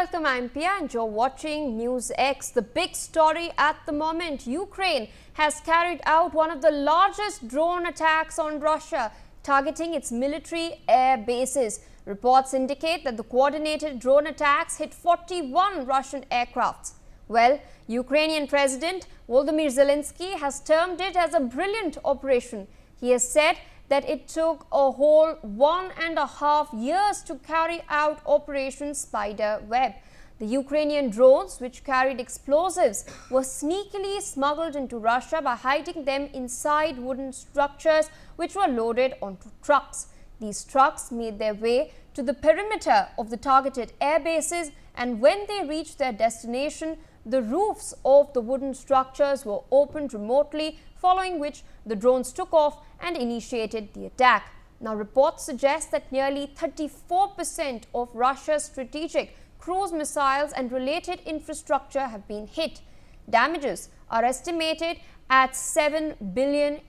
welcome. I'm Pia and you're watching NewsX. The big story at the moment: Ukraine has carried out one of the largest drone attacks on Russia, targeting its military air bases. Reports indicate that the coordinated drone attacks hit 41 Russian aircrafts. Well, Ukrainian President Volodymyr Zelensky has termed it as a brilliant operation. He has said that it took a whole 1.5 years to carry out Operation Spiderweb. The Ukrainian drones, which carried explosives, were sneakily smuggled into Russia by hiding them inside wooden structures which were loaded onto trucks. These trucks made their way to the perimeter of the targeted air bases, and when they reached their destination, the roofs of the wooden structures were opened remotely, following which the drones took off and initiated the attack. Now, reports suggest that nearly 34% of Russia's strategic cruise missiles and related infrastructure have been hit. Damages are estimated at $7 billion.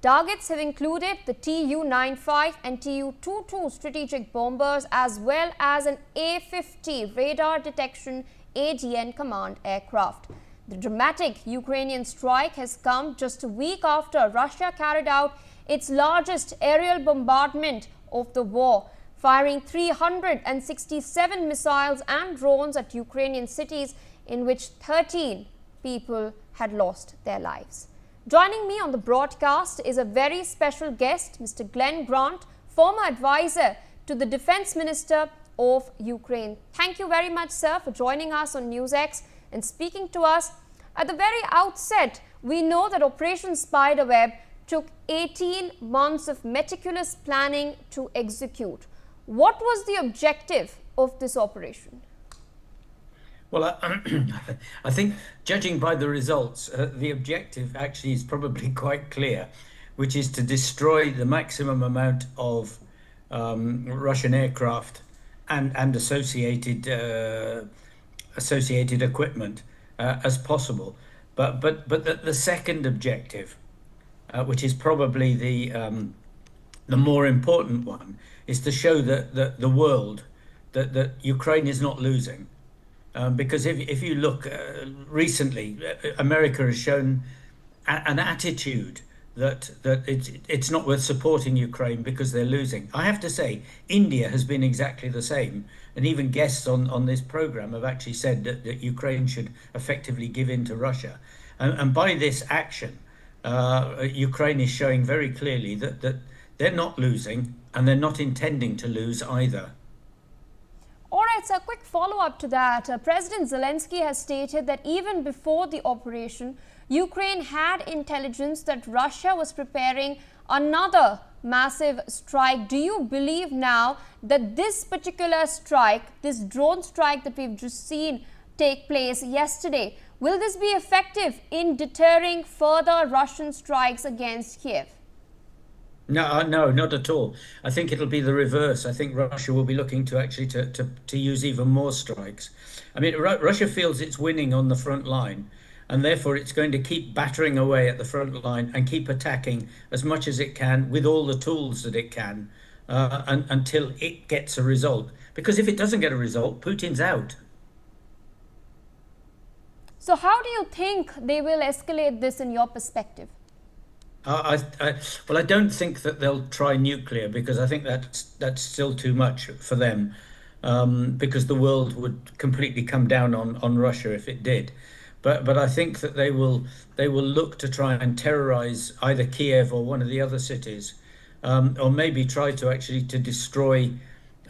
Targets have included the Tu-95 and Tu-22 strategic bombers, as well as an A-50 radar detection ADN command aircraft. The dramatic Ukrainian strike has come just a week after Russia carried out its largest aerial bombardment of the war, firing 367 missiles and drones at Ukrainian cities, in which 13 people had lost their lives. Joining me on the broadcast is a very special guest, Mr. Glenn Grant, former advisor to the Defense Minister of Ukraine. Thank you very much, sir, for joining us on NewsX and speaking to us. At the very outset, we know that Operation Spiderweb took 18 months of meticulous planning to execute. What was the objective of this operation? Well, I think, judging by the results, the objective actually is probably quite clear, which is to destroy the maximum amount of Russian aircraft and associated equipment as possible. But the second objective, which is probably the more important one, is to show that the world that Ukraine is not losing. Because if you look recently, America has shown an attitude that it's not worth supporting Ukraine because they're losing. I have to say, India has been exactly the same, and even guests on this program have actually said that Ukraine should effectively give in to Russia. And by this action, Ukraine is showing very clearly that they're not losing, and they're not intending to lose either. All right, so a quick follow-up to that. President Zelensky has stated that even before the operation, Ukraine had intelligence that Russia was preparing another massive strike. Do you believe now that this particular strike, this drone strike that we've just seen take place yesterday, will this be effective in deterring further Russian strikes against Kiev? No, not at all. I think it'll be the reverse. I think Russia will be looking to actually to use even more strikes. I mean, Russia feels it's winning on the front line, and therefore it's going to keep battering away at the front line and keep attacking as much as it can with all the tools that it can until it gets a result. Because if it doesn't get a result, Putin's out. So how do you think they will escalate this in your perspective? Well, I don't think that they'll try nuclear, because I think that's still too much for them, because the world would completely come down on Russia if it did. But I think that they will look to try and terrorize either Kiev or one of the other cities, or maybe try to actually to destroy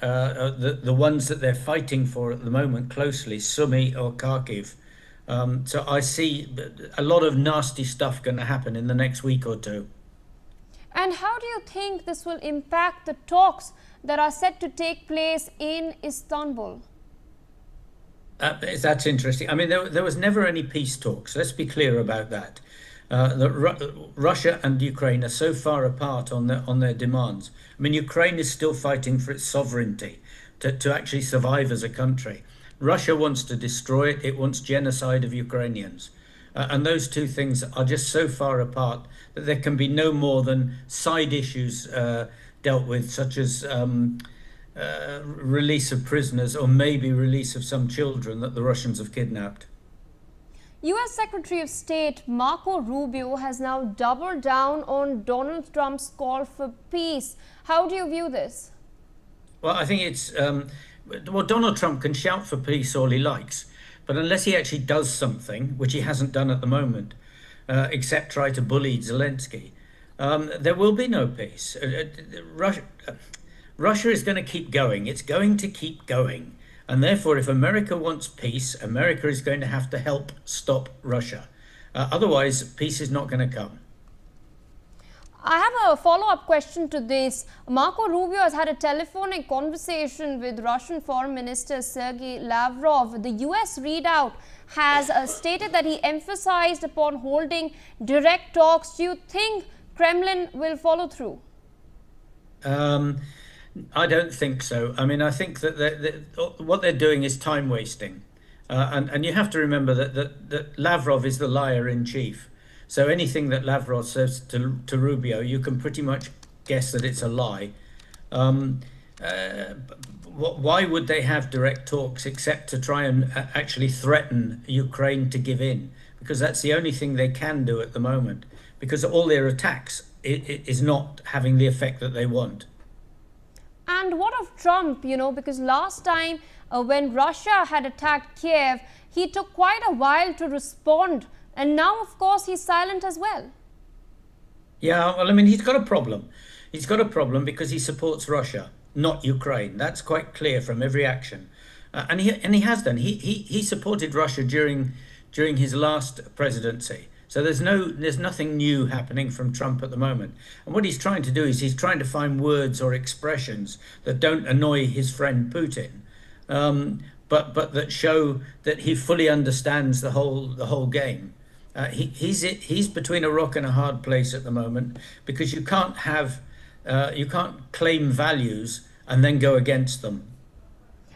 the ones that they're fighting for at the moment closely, Sumy or Kharkiv. So I see a lot of nasty stuff going to happen in the next week or two. And how do you think this will impact the talks that are set to take place in Istanbul? That's interesting. I mean, there was never any peace talks. Let's be clear about that. Russia and Ukraine are so far apart on their demands. I mean, Ukraine is still fighting for its sovereignty to actually survive as a country. Russia wants to destroy it. It wants genocide of Ukrainians. And those two things are just so far apart that there can be no more than side issues dealt with, such as release of prisoners or maybe release of some children that the Russians have kidnapped. US Secretary of State Marco Rubio has now doubled down on Donald Trump's call for peace. How do you view this? Well, I think it's, well, Donald Trump can shout for peace all he likes, but unless he actually does something, which he hasn't done at the moment, except try to bully Zelensky, there will be no peace. Russia is going to keep going. It's going to keep going. And therefore, if America wants peace, America is going to have to help stop Russia. Otherwise, peace is not going to come. I have a follow-up question to this. Marco Rubio has had a telephonic conversation with Russian Foreign Minister Sergei Lavrov. The US readout has stated that he emphasized upon holding direct talks. Do you think Kremlin will follow through? I don't think so. I mean, I think that what they're doing is time wasting. And you have to remember that Lavrov is the liar in chief. So anything that Lavrov says to Rubio, you can pretty much guess that it's a lie. Why would they have direct talks except to try and actually threaten Ukraine to give in? Because that's the only thing they can do at the moment. Because all their attacks is not having the effect that they want. And what of Trump, because last time when Russia had attacked Kiev, he took quite a while to respond. And now, of course, he's silent as well. Yeah, well, I mean, he's got a problem. He's got a problem because he supports Russia, not Ukraine. That's quite clear from every action. And he has done. He supported Russia during his last presidency. So there's nothing new happening from Trump at the moment. And what he's trying to do is he's trying to find words or expressions that don't annoy his friend Putin, but that show that he fully understands the whole game. He's between a rock and a hard place at the moment because you can't claim values and then go against them.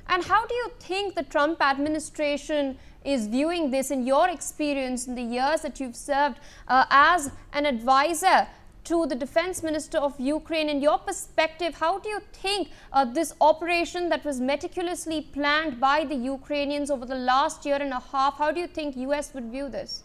And how do you think the Trump administration is viewing this in your experience in the years that you've served as an advisor to the defense minister of Ukraine? In your perspective, how do you think this operation that was meticulously planned by the Ukrainians over the last year and a half, how do you think US would view this?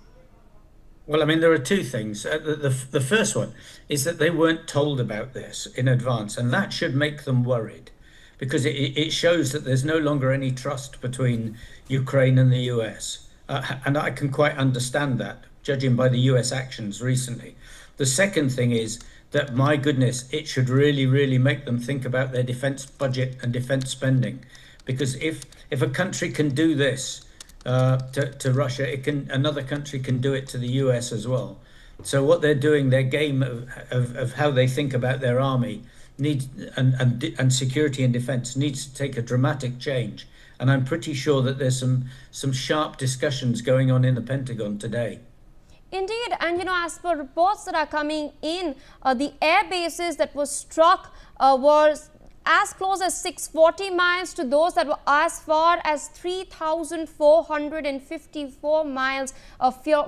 Well, I mean, there are two things. The first one is that they weren't told about this in advance, and that should make them worried because it shows that there's no longer any trust between Ukraine and the US. And I can quite understand that, judging by the US actions recently. The second thing is that, my goodness, it should really, really make them think about their defense budget and defense spending. Because if a country can do this to Russia, another country can do it to the US as well. So what they're doing, their game of how they think about their army needs and security and defense needs to take a dramatic change. And I'm pretty sure that there's some sharp discussions going on in the Pentagon today. Indeed, and as per reports that are coming in, the air bases that were struck were as close as 640 miles to those that were as far as 3,454 miles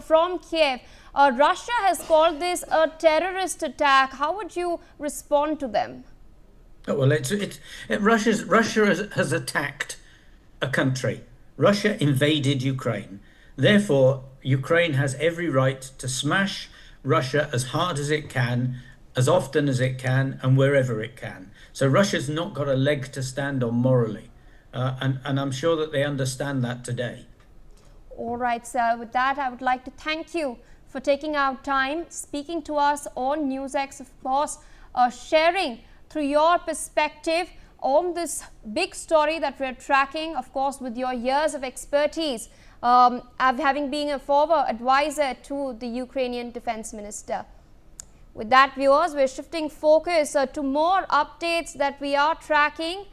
from Kiev. Russia has called this a terrorist attack. How would you respond to them? Oh, well, Russia has attacked a country. Russia invaded Ukraine. Therefore, Ukraine has every right to smash Russia as hard as it can, as often as it can, and wherever it can. So Russia's not got a leg to stand on morally. And I'm sure that they understand that today. All right, sir. With that, I would like to thank you for taking out time, speaking to us on NewsX, of course, sharing through your perspective on this big story that we're tracking, of course, with your years of expertise, having been a former advisor to the Ukrainian defense minister. With that, viewers, we're shifting focus to more updates that we are tracking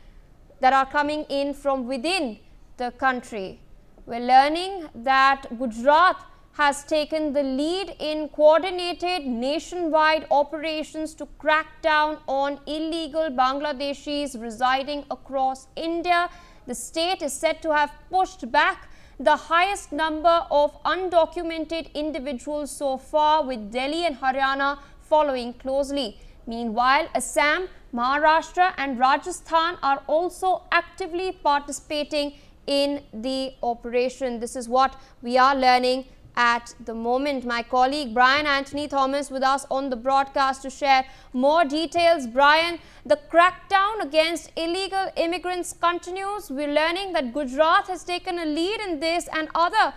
that are coming in from within the country. We're learning that Gujarat has taken the lead in coordinated nationwide operations to crack down on illegal Bangladeshis residing across India. The state is said to have pushed back the highest number of undocumented individuals so far, with Delhi and Haryana following closely. Meanwhile, Assam, Maharashtra and Rajasthan are also actively participating in the operation. This is what we are learning at the moment. My colleague Brian Anthony Thomas with us on the broadcast to share more details. Brian, the crackdown against illegal immigrants continues. We're learning that Gujarat has taken a lead in this, and other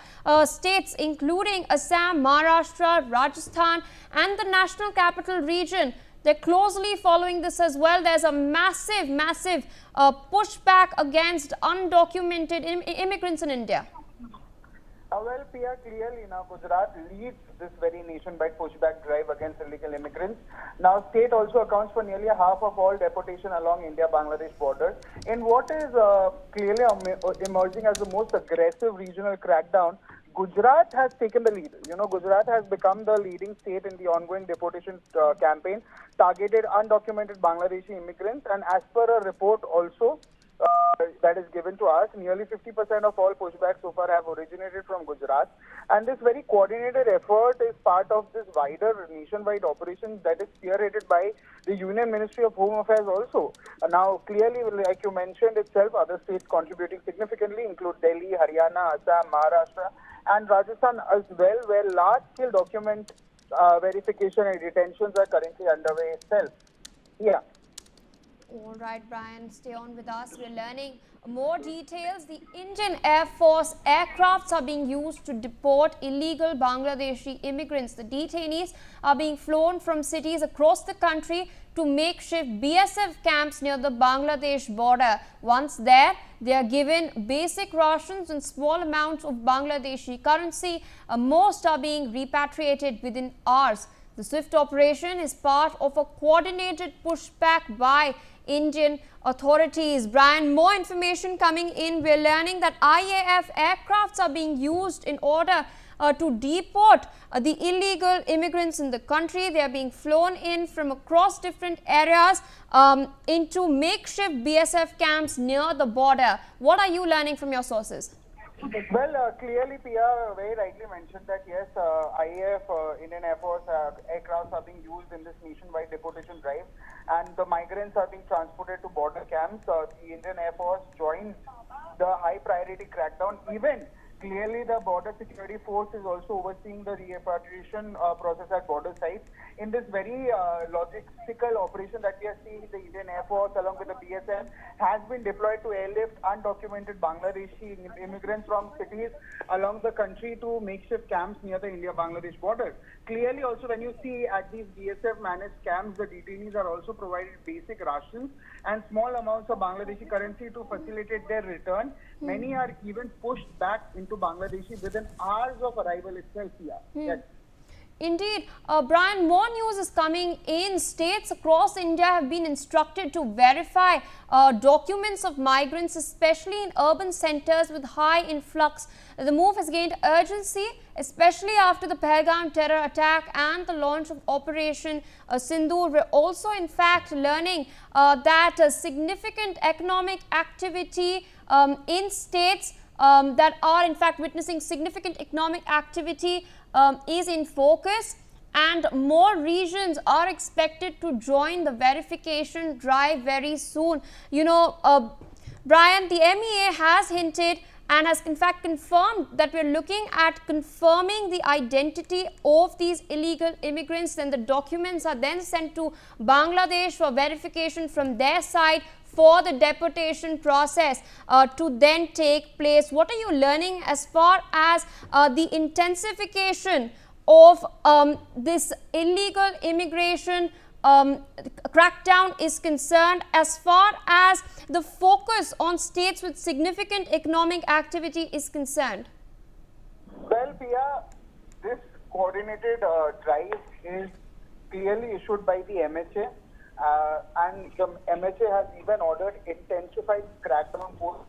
states including Assam, Maharashtra, Rajasthan and the National Capital Region, they're closely following this as well. There's a massive pushback against undocumented immigrants in India. Well, Pia, clearly now Gujarat leads this very nationwide pushback drive against illegal immigrants. Now, state also accounts for nearly half of all deportation along India-Bangladesh border. In what is clearly emerging as the most aggressive regional crackdown, Gujarat has taken the lead. You know, Gujarat has become the leading state in the ongoing deportation campaign, targeted undocumented Bangladeshi immigrants, and as per a report also that is given to us, nearly 50% of all pushbacks so far have originated from Gujarat. And this very coordinated effort is part of this wider nationwide operation that is spearheaded by the Union Ministry of Home Affairs also. Now, clearly, like you mentioned itself, other states contributing significantly include Delhi, Haryana, Assam, Maharashtra and Rajasthan as well, where large-scale document verification and detentions are currently underway itself. Yeah. All right, Brian, stay on with us. We're learning more details. The Indian Air Force aircrafts are being used to deport illegal Bangladeshi immigrants. The detainees are being flown from cities across the country to makeshift BSF camps near the Bangladesh border. Once there, they are given basic rations and small amounts of Bangladeshi currency. Most are being repatriated within hours. The swift operation is part of a coordinated pushback by Indian authorities. Brian, more information coming in. We're learning that IAF aircrafts are being used in order to deport the illegal immigrants in the country. They are being flown in from across different areas into makeshift BSF camps near the border. What are you learning from your sources? Well, clearly, Pia very rightly mentioned that yes, IAF, Indian Air Force aircrafts are being used in this nationwide deportation drive, and the migrants are being transported to border camps. The Indian Air Force joins the high priority crackdown. Even clearly, the Border Security Force is also overseeing the repatriation process at border sites. In this very logistical operation that we are seeing, the Indian Air Force along with the BSF has been deployed to airlift undocumented Bangladeshi immigrants from cities along the country to makeshift camps near the India-Bangladesh border. Clearly also when you see at these BSF managed camps, the detainees are also provided basic rations and small amounts of Bangladeshi currency to facilitate their return. Many are even pushed back into Bangladeshi within hours of arrival itself here. Yes. Indeed. Brian, more news is coming in. States across India have been instructed to verify documents of migrants, especially in urban centers with high influx. The move has gained urgency, especially after the Pahalgam terror attack and the launch of Operation Sindoor. We're also, in fact, learning that significant economic activity in states that are, in fact, witnessing significant economic activity is in focus, and more regions are expected to join the verification drive very soon. You know, Brian, the MEA has hinted and has in fact confirmed that we're looking at confirming the identity of these illegal immigrants, and the documents are then sent to Bangladesh for verification from their side for the deportation process to then take place. What are you learning as far as the intensification of this illegal immigration crackdown is concerned, as far as the focus on states with significant economic activity is concerned? Well, Pia, this coordinated drive is clearly issued by the MHA. And the MHA has even ordered intensified crackdown for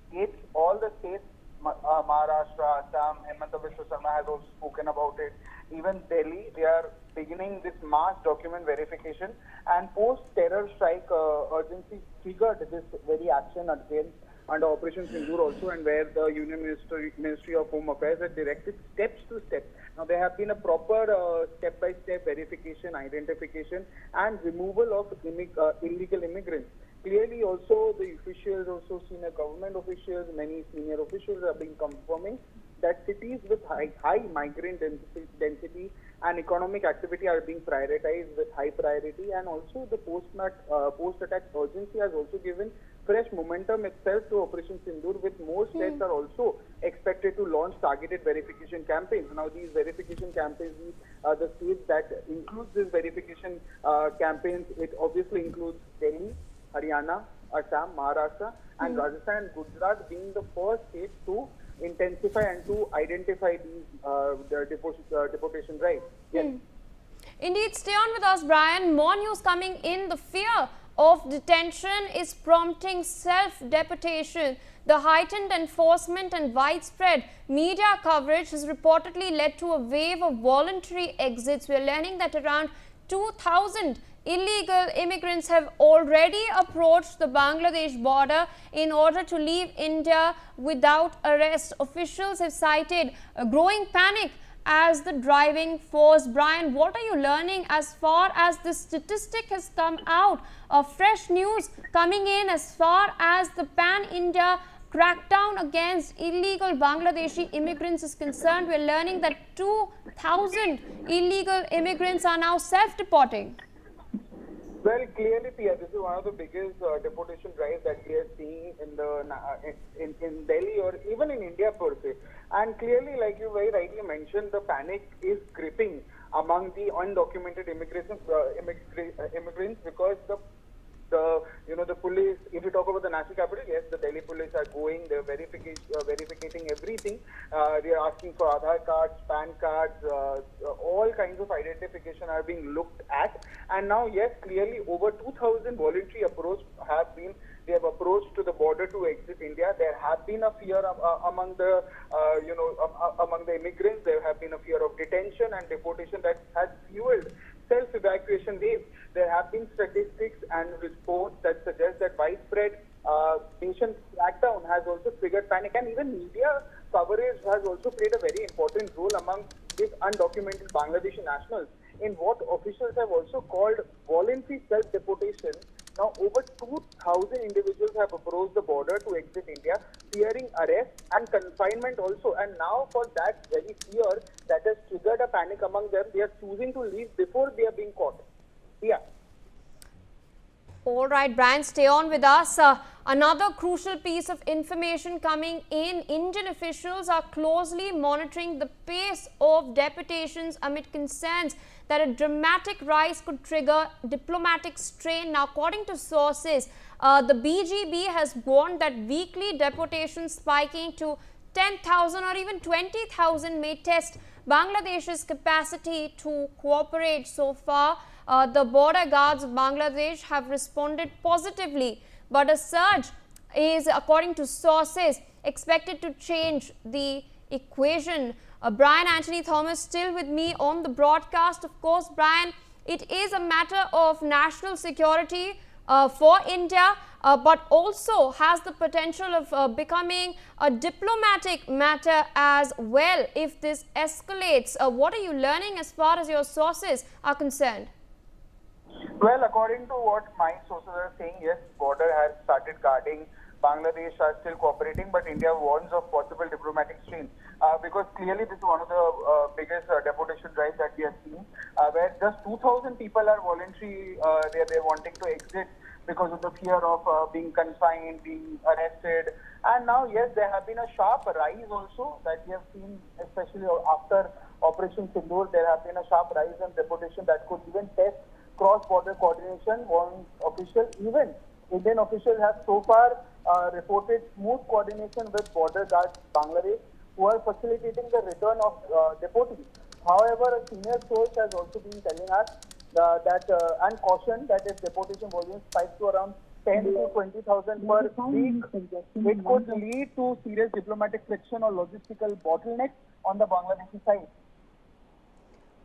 states, all the states, Maharashtra, Assam, Hemanta Biswa Sarma has also spoken about it. Even Delhi, they are beginning this mass document verification, and post-terror strike urgency triggered this very action against under Operation Sindoor also, and where the Union Ministry of Home Affairs had directed steps to steps. Now there have been a proper step-by-step verification, identification and removal of illegal immigrants. Clearly also the officials, also senior government officials, many senior officials have been confirming that cities with high migrant density and economic activity are being prioritized with high priority, and also the post-attack urgency has also given fresh momentum itself to Operation Sindoor, with more states are also expected to launch targeted verification campaigns. Now these verification campaigns, the states that includes these verification campaigns, it obviously includes Delhi, Haryana, Assam, Maharashtra and Rajasthan and Gujarat being the first states to intensify and to identify these the deportation drive. Yes. Indeed, stay on with us, Brian. More news coming in. The fear of detention is prompting self-deportation. The heightened enforcement and widespread media coverage has reportedly led to a wave of voluntary exits. We are learning that around 2,000 illegal immigrants have already approached the Bangladesh border in order to leave India without arrest. Officials have cited a growing panic as the driving force. Brian, what are you learning as far as this statistic has come out? Fresh news coming in as far as the pan-India crackdown against illegal Bangladeshi immigrants is concerned. We are learning that 2,000 illegal immigrants are now self-deporting. Well, clearly, Pia, this is one of the biggest deportation drives that we are seeing in Delhi or even in India per se. And clearly, like you very rightly mentioned, the panic is gripping among the undocumented immigrants because the police, if you talk about the national capital, yes, the Delhi police are going, they're verifying everything. They are asking for Aadhaar cards, PAN cards, all kinds of identification are being looked at. And now, yes, clearly over 2,000 voluntary they have approached to the border to exit India. There have been a fear among the immigrants. There have been a fear of detention and deportation that has fueled self-evacuation waves. There have been statistics and reports that suggest that widespread nation crackdown has also triggered panic, and even media coverage has also played a very important role among these undocumented Bangladeshi nationals in what officials have also called voluntary self-deportation. Now, over 2,000 individuals have approached the border to exit India, fearing arrest and confinement also. And now, for that very fear that has triggered a panic among them, they are choosing to leave before they are being caught. Yeah. All right, Brian, stay on with us. Another crucial piece of information coming in. Indian officials are closely monitoring the pace of deportations amid concerns that a dramatic rise could trigger diplomatic strain. Now, according to sources, the BGB has warned that weekly deportations spiking to 10,000 or even 20,000 may test Bangladesh's capacity to cooperate. So far, the border guards of Bangladesh have responded positively, but a surge is, according to sources, expected to change the equation. Brian Anthony Thomas still with me on the broadcast. Of course, Brian, it is a matter of national security for India, but also has the potential of becoming a diplomatic matter as well if this escalates. What are you learning as far as your sources are concerned? Well, according to what my sources are saying, yes, border has started guarding. Bangladesh are still cooperating, but India warns of possible diplomatic strain because clearly this is one of the biggest deportation drives that we have seen, where just 2,000 people are voluntary. They're wanting to exit because of the fear of being confined, being arrested. And now, yes, there have been a sharp rise also that we have seen, especially after Operation Sindoor. There have been a sharp rise in deportation that could even test cross-border coordination. One official, even Indian officials have so far reported smooth coordination with border guards Bangladesh, who are facilitating the return of deportees. However, a senior source has also been telling us and cautioned that if deportation volume spikes to around 10 to 20,000 per week, it could lead to serious diplomatic friction or logistical bottlenecks on the Bangladeshi side.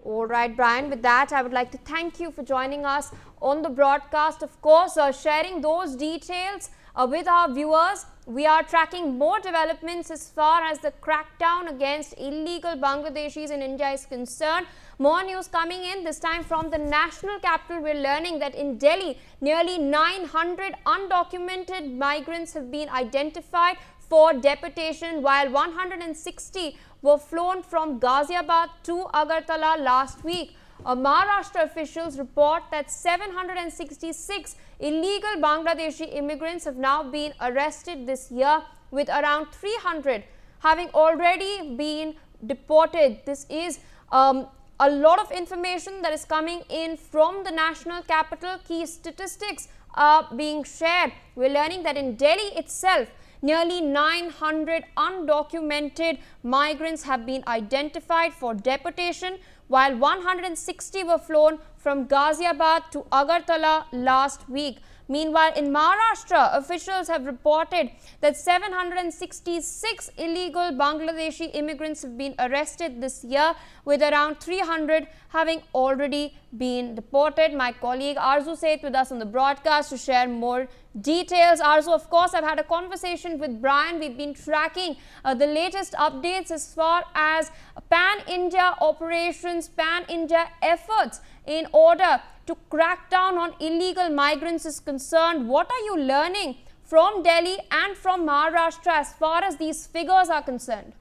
All right, Brian, with that, I would like to thank you for joining us on the broadcast. Of course, sharing those details with our viewers. we are tracking more developments as far as the crackdown against illegal Bangladeshis in India is concerned. More news coming in, this time from the national capital. We're learning that in Delhi, nearly 900 undocumented migrants have been identified for deportation, while 160 were flown from Ghaziabad to Agartala last week. Maharashtra officials report that 766 illegal Bangladeshi immigrants have now been arrested this year, with around 300 having already been deported. This is a lot of information that is coming in from the national capital. Key statistics are being shared. We're learning that in Delhi itself, nearly 900 undocumented migrants have been identified for deportation, while 160 were flown from Ghaziabad to Agartala last week. Meanwhile, in Maharashtra, officials have reported that 766 illegal Bangladeshi immigrants have been arrested this year, with around 300 having already been deported. My colleague Arzu Seth with us on the broadcast to share more details. Arzu, of course, I've had a conversation with Brian. We've been tracking the latest updates as far as pan-India operations, pan-India efforts in order to crack down on illegal migrants is concerned. What are you learning from Delhi and from Maharashtra as far as these figures are concerned?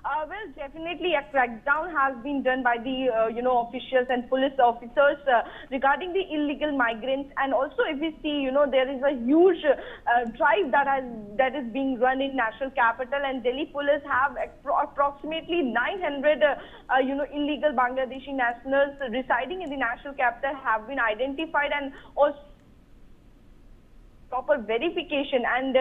Well, definitely a crackdown has been done by the officials and police officers regarding the illegal migrants. And also, if we see, there is a huge drive that is being run in national capital, and Delhi police have approximately 900 illegal Bangladeshi nationals residing in the national capital have been identified, and also proper verification, and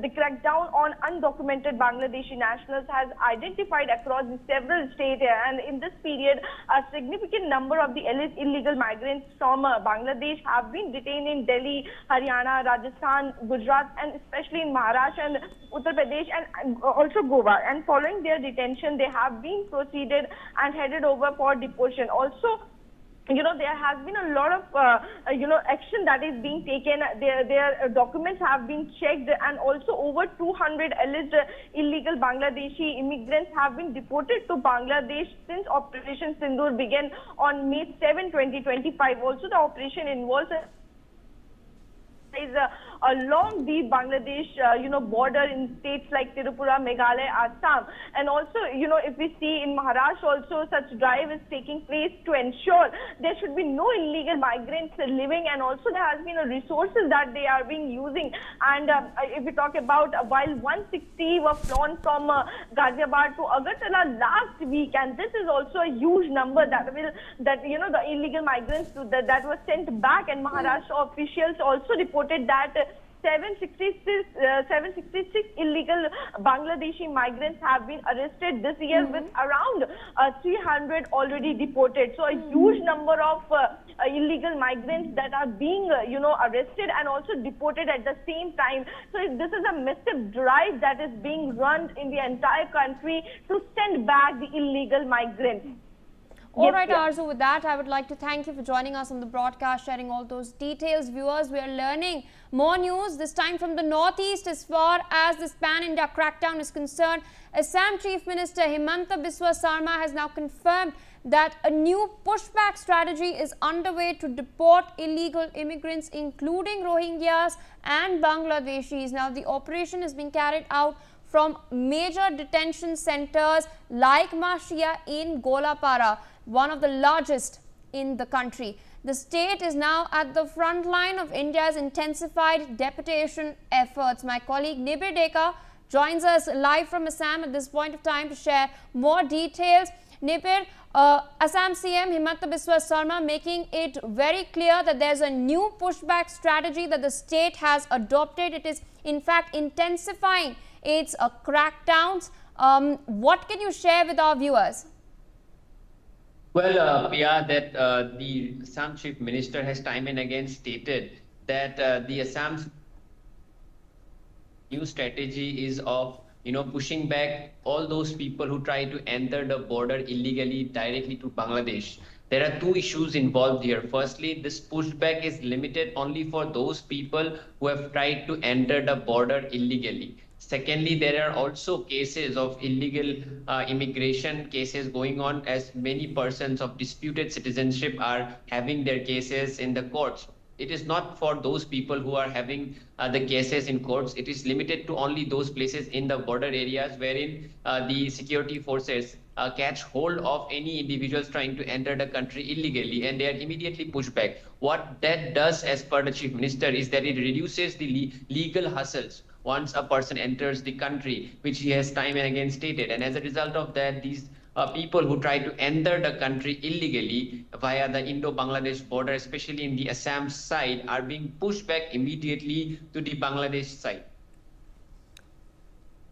the crackdown on undocumented Bangladeshi nationals has identified across several states, and in this period a significant number of the illegal migrants from Bangladesh have been detained in Delhi, Haryana, Rajasthan, Gujarat, and especially in Maharashtra and Uttar Pradesh, and also Goa. And following their detention, they have been proceeded and headed over for deportation. Also, there has been a lot of, action that is being taken. Their documents have been checked, and also over 200 alleged illegal Bangladeshi immigrants have been deported to Bangladesh since Operation Sindoor began on May 7, 2025. Also, the operation involves along the Bangladesh, border in states like Tripura, Meghalaya, Assam. And also, if we see in Maharashtra also, such drive is taking place to ensure there should be no illegal migrants living, and also there has been resources that they are being using. And if we talk about, while 160 were flown from Ghaziabad to Agartala last week, and this is also a huge number the illegal migrants that were sent back, and Maharashtra officials also reported that 766 illegal Bangladeshi migrants have been arrested this year, with around 300 already deported. So a huge number of illegal migrants that are being arrested and also deported at the same time. So this is a massive drive that is being run in the entire country to send back the illegal migrants. All right, Arzu, with that, I would like to thank you for joining us on the broadcast, sharing all those details. Viewers, we are learning more news, this time from the northeast as far as this pan-India crackdown is concerned. Assam Chief Minister Himanta Biswa Sarma has now confirmed that a new pushback strategy is underway to deport illegal immigrants, including Rohingyas and Bangladeshis. Now, the operation is being carried out from major detention centers like Mashia in Golapara, one of the largest in the country. The state is now at the front line of India's intensified deportation efforts. My colleague Nibir Deka joins us live from Assam at this point of time to share more details. Nibir, Assam CM Himanta Biswa Sarma making it very clear that there's a new pushback strategy that the state has adopted. It is in fact intensifying its crackdowns. What can you share with our viewers? Well, Priya, that the Assam Chief Minister has time and again stated that the Assam's new strategy is of pushing back all those people who try to enter the border illegally directly to Bangladesh. There are two issues involved here. Firstly, this pushback is limited only for those people who have tried to enter the border illegally. Secondly, there are also cases of illegal immigration cases going on, as many persons of disputed citizenship are having their cases in the courts. It is not for those people who are having the cases in courts. It is limited to only those places in the border areas wherein the security forces catch hold of any individuals trying to enter the country illegally, and they are immediately pushed back. What that does, as per the Chief Minister, is that it reduces the legal hustles once a person enters the country, which he has time and again stated. And as a result of that, these people who try to enter the country illegally via the Indo-Bangladesh border, especially in the Assam side, are being pushed back immediately to the Bangladesh side.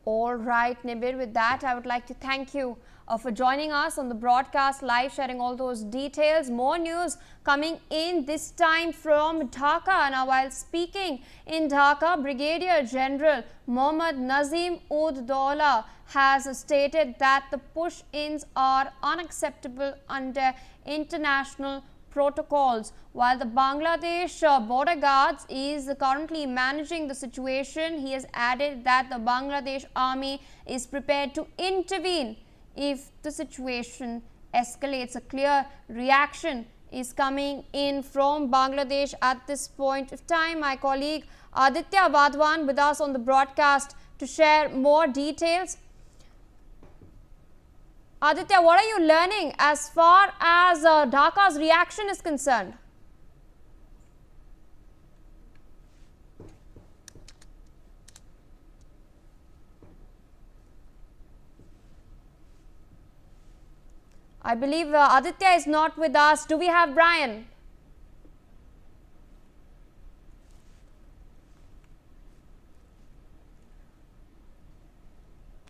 All right, Nibir, with that, I would like to thank you for joining us on the broadcast live, sharing all those details. More news coming in, this time from Dhaka. Now, while speaking in Dhaka, Brigadier General Mohammad Nazim Ud Daula has stated that the push-ins are unacceptable under international protocols. While the Bangladesh border guards is currently managing the situation, he has added that the Bangladesh army is prepared to intervene if the situation escalates. A clear reaction is coming in from Bangladesh at this point of time. My colleague Aditya Vadwan with us on the broadcast to share more details. Aditya, what are you learning as far as Dhaka's reaction is concerned? I believe Aditya is not with us. Do we have Brian?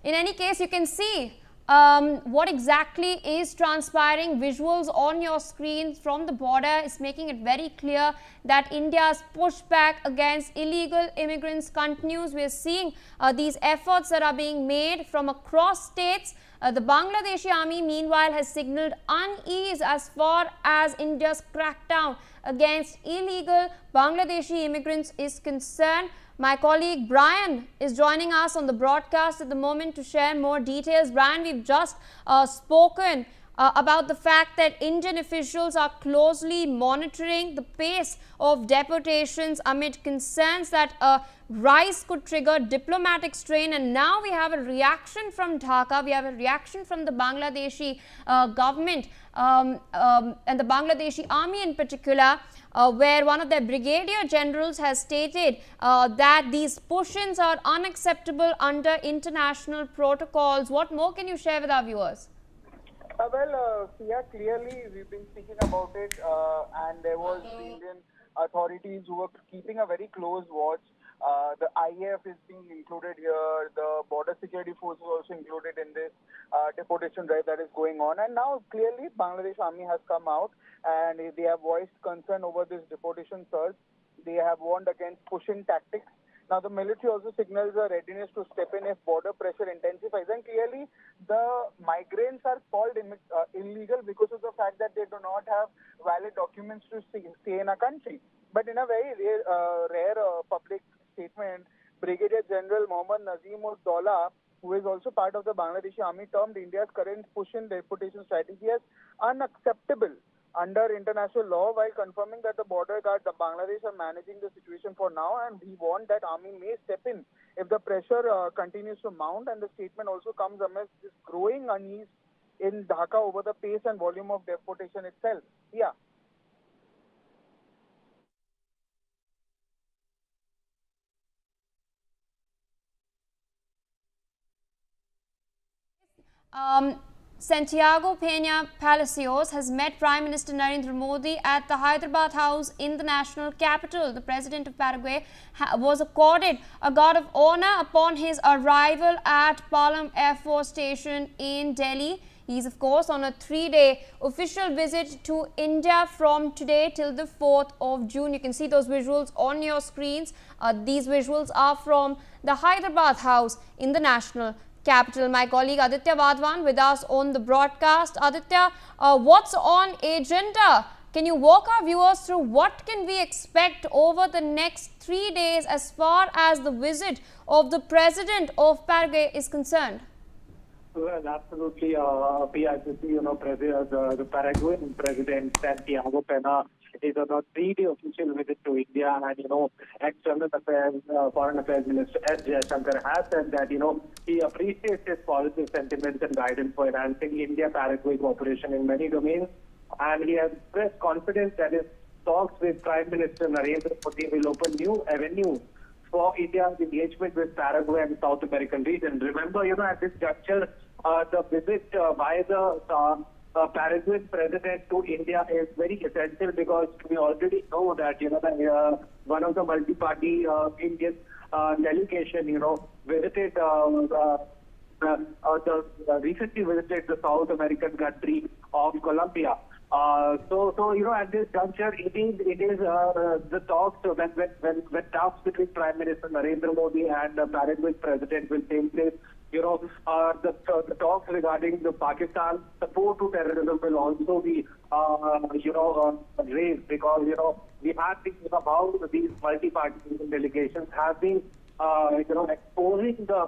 In any case, you can see what exactly is transpiring. Visuals on your screen from the border is making it very clear that India's pushback against illegal immigrants continues. We are seeing these efforts that are being made from across states. The Bangladeshi army, meanwhile, has signaled unease as far as India's crackdown against illegal Bangladeshi immigrants is concerned. My colleague Brian is joining us on the broadcast at the moment to share more details. Brian, we've just spoken about the fact that Indian officials are closely monitoring the pace of deportations amid concerns that a rise could trigger diplomatic strain. And now we have a reaction from Dhaka, we have a reaction from the Bangladeshi government and the Bangladeshi army in particular, where one of their brigadier generals has stated that these push-ins are unacceptable under international protocols. What more can you share with our viewers? Sia, clearly we've been speaking about it, and there was the Indian authorities who were keeping a very close watch. The IAF is being included here, the border security force is also included in this deportation drive that is going on. And now clearly Bangladesh army has come out and they have voiced concern over this deportation surge. They have warned against pushing tactics. Now the military also signals a readiness to step in if border pressure intensifies. And clearly the migrants are called illegal because of the fact that they do not have valid documents to stay in a country. But in a very rare public statement, Brigadier General Mohammad Nazim Ud Daula, who is also part of the Bangladeshi army, termed India's current push-in deportation strategy as unacceptable under international law, while confirming that the border guards of Bangladesh are managing the situation for now, and he warned that army may step in if the pressure continues to mount. And the statement also comes amidst this growing unease in Dhaka over the pace and volume of deportation itself. Yeah. Santiago Peña Palacios has met Prime Minister Narendra Modi at the Hyderabad House in the national capital. The President of Paraguay was accorded a guard of honor upon his arrival at Palam Air Force Station in Delhi. He is, of course, on a 3-day official visit to India from today till the 4th of June. You can see those visuals on your screens. These visuals are from the Hyderabad House in the national capital. My colleague Aditya Vadwan with us on the broadcast. Aditya, what's on agenda? Can you walk our viewers through what can we expect over the next 3 days as far as the visit of the president of Paraguay is concerned? Well, absolutely, the Paraguayan president Santiago Pena is on a 3-day official visit to India, and External Affairs, Foreign Affairs Minister S. Jaishankar has said that he appreciates his positive sentiments and guidance for enhancing India-Paraguay cooperation in many domains, and he has expressed confidence that his talks with Prime Minister Narendra Modi will open new avenues for India's engagement with Paraguay and South American region. Remember, at this juncture, the visit by the Paraguayan president to India is very essential because we already know that one of the multi-party Indian delegation visited recently visited the South American country of Colombia. So at this juncture, it is the talks when talks between Prime Minister Narendra Modi and the Paraguay president will take place. The talks regarding the Pakistan support to terrorism will also be raised because we have been about these multi-party delegations have been exposing the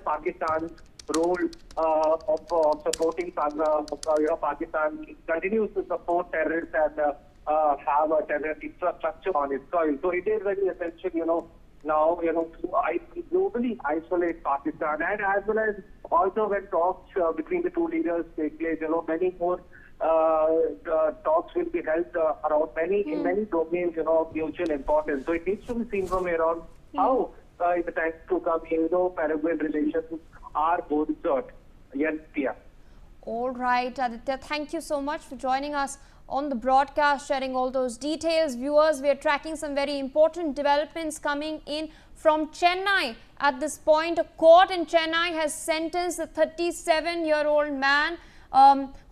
Pakistan's role of supporting Pakistan continues to support terrorists and have a terrorist infrastructure on its soil. So it is very essential, now, to globally isolate Pakistan, and as well as also when talks between the two leaders take place, many more talks will be held in many domains, of mutual importance. So it needs to be seen from here on how in the times to come, Indo-Paraguayan relations are bolstered. Yes, Pia. All right, Aditya, thank you so much for joining us on the broadcast, sharing all those details. Viewers, we are tracking some very important developments coming in from Chennai. At this point, a court in Chennai has sentenced a 37-year-old man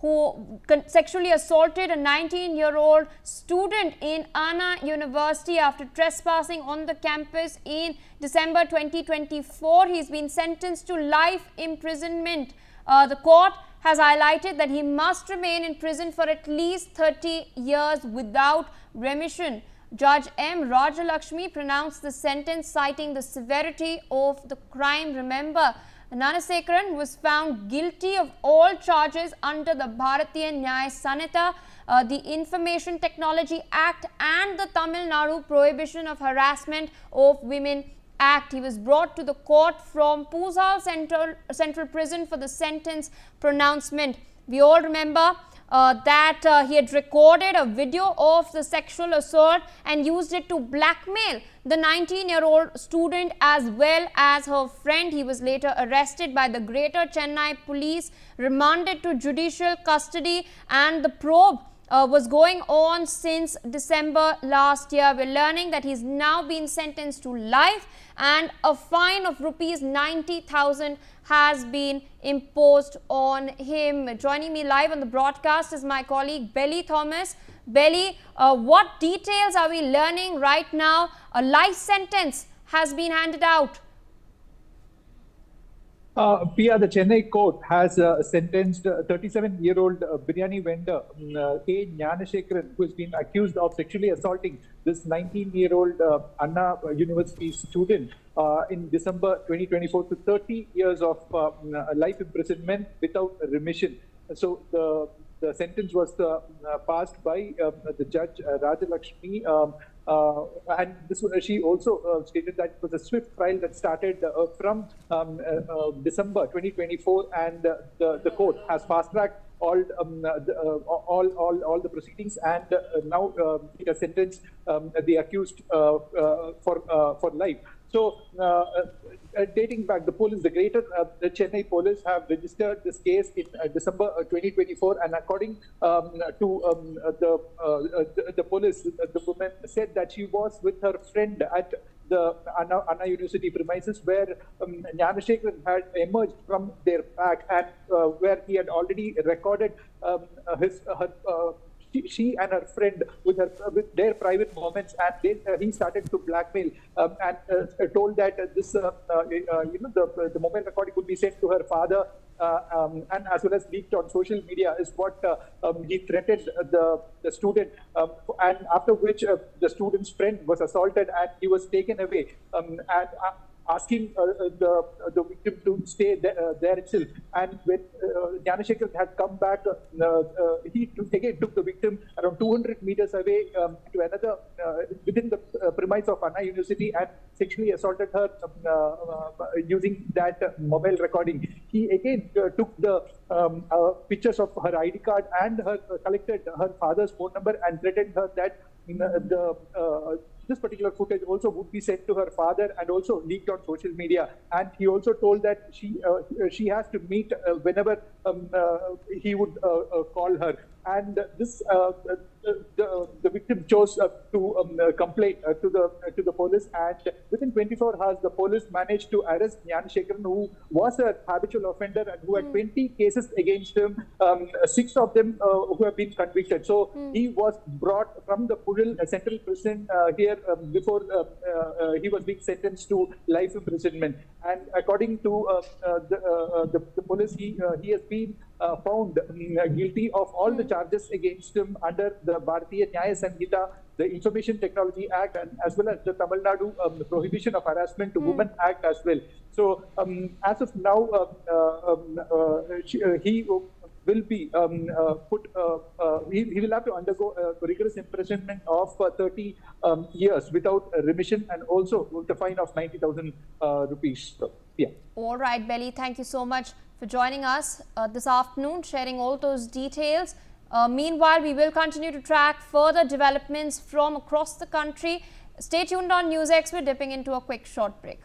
who sexually assaulted a 19-year-old student in Anna University after trespassing on the campus in December 2024. He's been sentenced to life imprisonment. The court has highlighted that he must remain in prison for at least 30 years without remission. Judge M. Rajalakshmi pronounced the sentence, citing the severity of the crime. Remember, Gnanasekaran was found guilty of all charges under the Bharatiya Nyaya Sanhita, the Information Technology Act and the Tamil Nadu Prohibition of Harassment of Women Act. He was brought to the court from Puzhal Central Prison for the sentence pronouncement. We all remember that he had recorded a video of the sexual assault and used it to blackmail the 19-year-old student as well as her friend. He was later arrested by the Greater Chennai Police, remanded to judicial custody, and the probe was going on since December last year. We're learning that he's now been sentenced to life and a fine of rupees 90,000 has been imposed on him. Joining me live on the broadcast is my colleague Belly Thomas. Belly, what details are we learning right now? A life sentence has been handed out. Pia, the Chennai court has sentenced 37-year-old biryani vendor A. Gnanasekaran, who has been accused of sexually assaulting this 19-year-old Anna University student in December 2024 to 30 years of life imprisonment without remission. So the sentence was passed by the judge Rajalakshmi. And she also stated that it was a swift trial that started from December 2024, and the court has fast-tracked all the proceedings, and now it has sentenced the accused for life. So, dating back, the Greater Chennai police have registered this case in December 2024, and according to the police, the woman said that she was with her friend at the Anna University premises, where Gnanasekaran had emerged from their pack, and where he had already recorded her she and her friend with their private moments, and he started to blackmail and told that the mobile recording would be sent to her father. And as well as leaked on social media is what he threatened the student, and after which the student's friend was assaulted and he was taken away, and asking the victim to stay there itself. And when Gnanasekaran had come back, he again took the victim around 200 meters away to another, within the premise of Anna University, and sexually assaulted her using that mobile recording. He again took the pictures of her ID card and collected her father's phone number and threatened her that this particular footage also would be sent to her father and also leaked on social media. And he also told that she has to meet whenever he would call her. And this the victim chose to complain to the police, and within 24 hours the police managed to arrest Gnanasekaran, who was a habitual offender and who had 20 cases against him, 6 of them who have been convicted. So he was brought from the Pudil Central Prison here before he was being sentenced to life imprisonment. And according to the police, he has been found guilty of all the charges against him under the Bharatiya Nyaya Sanhita, the Information Technology Act, and as well as the Tamil Nadu Prohibition of Harassment to Women Act as well. So as of now, he will be he will have to undergo a rigorous imprisonment of 30 years without remission, and also with a fine of 90,000 rupees. So, yeah. All right, Belly, thank you so much for joining us this afternoon, sharing all those details. Meanwhile, we will continue to track further developments from across the country. Stay tuned on NewsX. We're dipping into a quick short break.